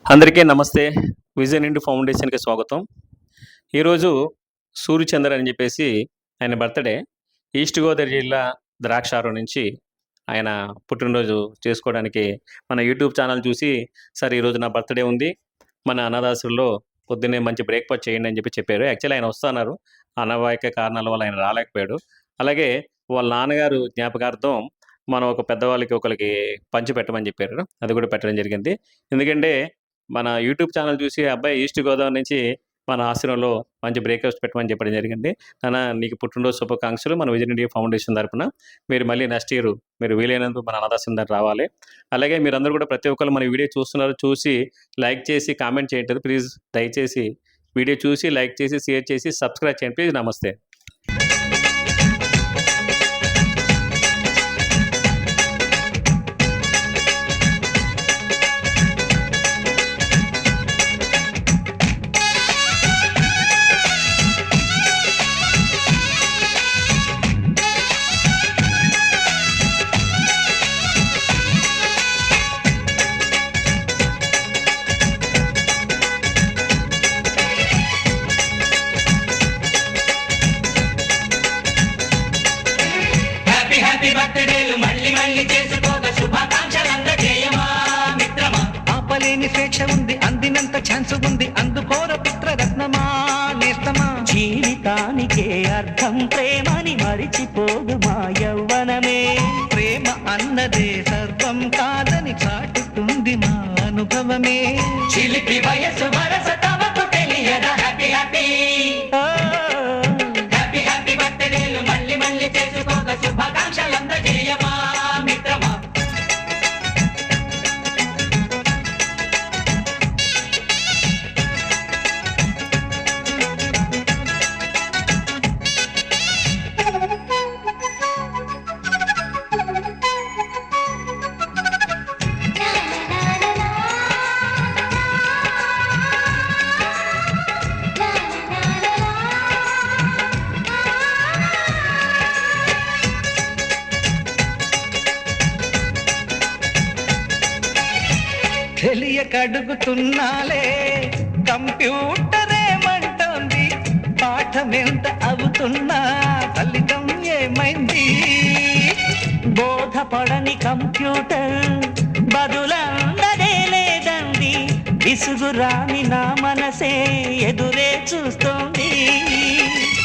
అందరికీ నమస్తే. విజన్ ఇండు ఫౌండేషన్‌కి స్వాగతం. ఈరోజు సూర్యచంద్ర అని చెప్పేసి ఆయన బర్త్‌డే. ఈస్ట్ గోదావరి జిల్లా ద్రాక్షారం నుంచి ఆయన పుట్టినరోజు చేసుకోవడానికి మన యూట్యూబ్ ఛానల్ చూసి, "సార్ ఈరోజు నా బర్త్‌డే ఉంది. మన అనాథాశ్రమంలో పొద్దున్నే మంచి బ్రేక్‌ఫాస్ట్ చేయండి" అని చెప్పారు. యాక్చువల్లీ ఆయన వస్తున్నారు. అనావాహిక కారణాల వల్ల ఆయన రాలేకపోయాడు. అలాగే వాళ్ళ నాన్నగారు జ్ఞాపకార్థం మనం ఒక పెద్దవాళ్ళకి ఒకళ్ళకి పంచిపెట్టమని చెప్పారు. అది కూడా పెట్టడం జరిగింది. ఎందుకంటే మన యూట్యూబ్ ఛానల్ చూసి అబ్బాయి ఈస్ట్ గోదావరి నుంచి మన ఆశ్రమంలో మంచి బ్రేక్‌ఫాస్ట్ పెట్టమని చెప్పడం జరిగింది. నాన్న నీకు పుట్టినరోజు శుభాకాంక్షలు మన విజన్ ఇండియా ఫౌండేషన్ తరపున. మీరు మళ్ళీ నెక్స్ట్ ఇయర్ మీరు వీలైనంత మన అనాథాశ్రమం దగ్గర రావాలి. అలాగే మీరందరూ కూడా ప్రతి ఒక్కళ్ళు మన వీడియో చూస్తున్నారు. చూసి లైక్ చేసి కామెంట్ చేయండి. ప్లీజ్ దయచేసి వీడియో చూసి లైక్ చేసి షేర్ చేసి సబ్స్క్రైబ్ చేయండి ప్లీజ్. నమస్తే. హ్యాపీ బర్త్డేలు మళ్ళీ మళ్ళీ చేసుకోక శుభాకాంక్షలందజేయమా మిత్రమా. ఆపలేని స్వేచ్ఛ ఉంది, అందినంత ఛాన్స్ ఉంది, అందుకోర పుత్రరత్నమా నేస్తమా. జీవితానికే అర్థం ప్రేమని మరిచిపోదు మా యవ్వనమే. ప్రేమ అన్నదే సర్వం కాదని చాటుతుంది మా అనుభవమే. చిలిపి వయసు వరస తమకు తెలియదా. హ్యాపీ హ్యాపీ హ్యాపీ హ్యాపీ బర్త్డేలు మళ్ళీ మళ్ళీ చేసుకోక శుభాకాంక్షలందజేయమా మిత్రమా. తెలియకడుగుతున్నాలే కంప్యూటర్ ఏమంటోంది. పాఠమెంత అవుతున్నా ఫలితం ఏమైంది. బోధపడని కంప్యూటర్ బదులందదే లేదండి. విసుగురాని నా మనసే ఎదురే చూస్తోంది.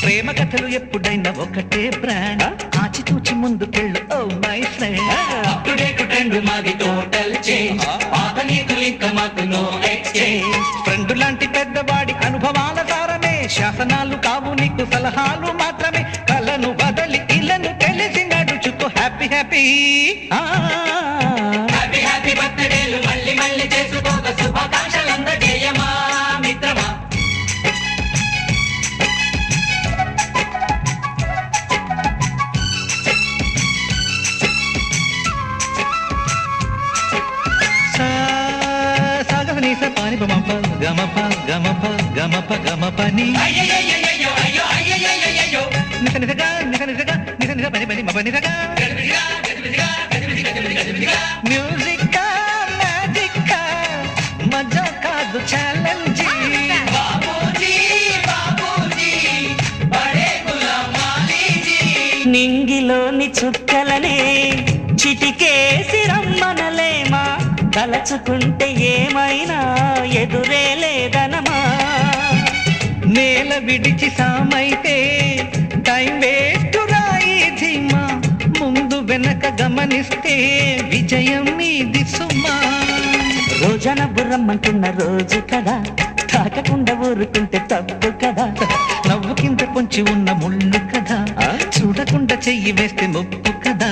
ప్రేమ కథలు ఎప్పుడైనా ఒకటే బ్రాండ్. ఆచితూచి ముందుకెళ్ళు oh my friend. Update trend మాది టోటల్ చేంజ్. పాత నీతులు ఇంకా మాకు నో ఎక్స్చేంజ్. ఫ్రెండ్ లాంటి పెద్దవాడి అనుభవాల సారమే. శాసనాలు కావు నీకు సలహాలు మాత్రమే. కలను బదలి ఇలను తెలిసి నడుచుకో. హ్యాపీ హ్యాపీ హ్యాపీ హ్యాపీ బర్త్డేలు మళ్ళీ మళ్ళీ చేసుకోక శుభాకాంక్షలందజేయమా మిత్రమా. పాని గమప గమప గమప గమప గమపని నిస నిసగా నిస నిసగా నిస నిస పని పని మప నిసగా. మ్యూజిక్ మ్యాజిక్ మజా కాదు ఛాలెంజ్. నింగిలోని చుక్కలనే చిటికేసి రమ్మనలేమా. తలచుకుంటే ఏమైనా ఎదురే లేదనమా. నేల విడిచి సామైతే టైం వేస్ట్ రాయి ధీమా. ముందు వెనక గమనిస్తే విజయం మీది సుమా. రోజన బుర్రమ్మంటున్న రోజు కదా. తాకకుండా ఊరుకుంటే తప్పు కదా. నవ్వు కింద పొంచి ఉన్న ముళ్ళు కదా. చూడకుండా చెయ్యి వేస్తే ముప్పు కదా.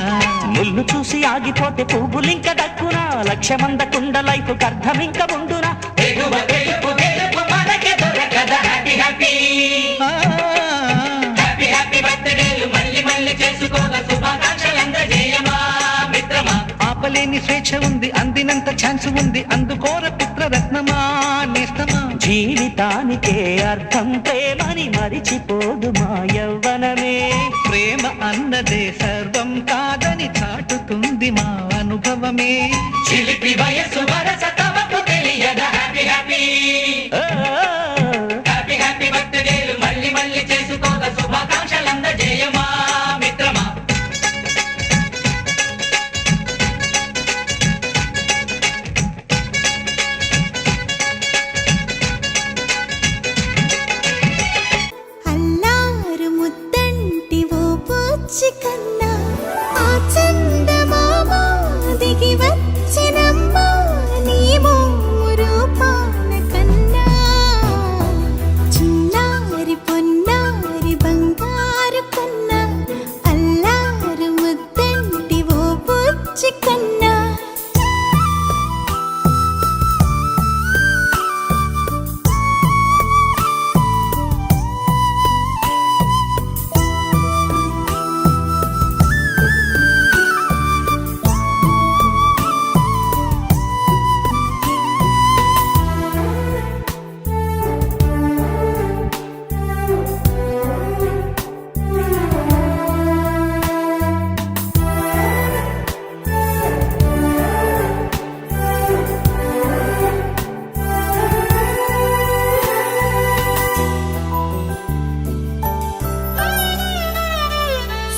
ముళ్ళు చూసి ఆగిపోతే పువ్వులింక దక్కునా. లక్ష్యమందకుండా లైఫ్ అర్థం ఇంక ఉండునా. హ్యాపీ హ్యాపీ బర్త్డేలు మళ్ళీ మళ్ళీ చేసుకోక శుభాకాంక్షలందజేయమా మిత్రమా. ఆపలేని స్వేచ్ఛ ఉంది, అందినంత ఛాన్స్ ఉంది, అందుకోర పుత్రరత్నమా నేస్తమా. జీవితానికే అర్థం ప్రేమని మరిచిపోదు మా యవ్వనమే. ప్రేమ అన్నదే సర్వం కాదని చాటుతుంది మా అనుభవమే. చిలిపి వయసు వరస తమకు తెలియదా. హ్యాపీ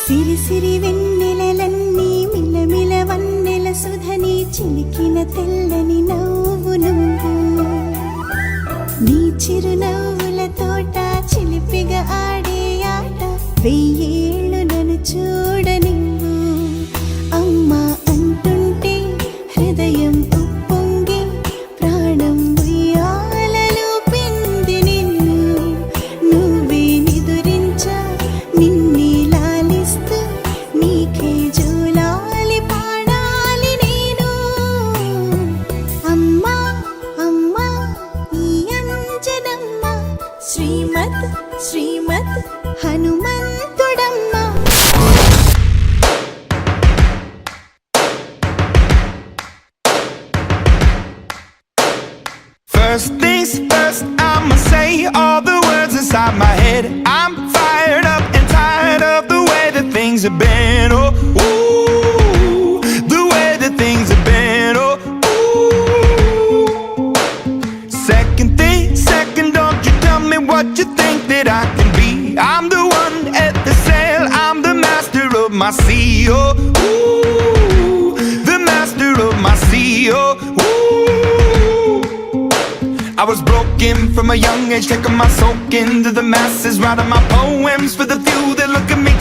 సిరి సిరి వెన్నెలలన్నీ మిలమిల వన్నెల సుధని చిలికిన తెల్లని నవ్వు నువ్వు నీ చిరునవ్వుల తోట చిలిపిగా ఆడే ఆట వెయ్యేళ్ళు నన్ను చూడనివ్వు అమ్మా అంటుంటే హృదయం ఉప్పొంగి ప్రాణం ఉయ్యాలలో పిండి నిన్ను నువ్వే నిదురించా నిన్నే లాలిస్తూ నీకే జోలాలి పాడాలి నేను అమ్మా అమ్మా ఈ అంజనమ్మ శ్రీమత్ శ్రీమత్ హనుమంతుడమ్మ First things first, I'ma say all the words inside my head. I'm fired up and tired of the way that things have been. Oh, ooh, the way that things have been. Oh, ooh. Second thing, second, don't you tell me what you think that I can be. I'm the one at the sail, I'm the master of my sea. Oh, ooh, the master of my sea. Oh, ooh. I was broken from a young age, taking my soak into the masses, writing my poems for the few that look at me.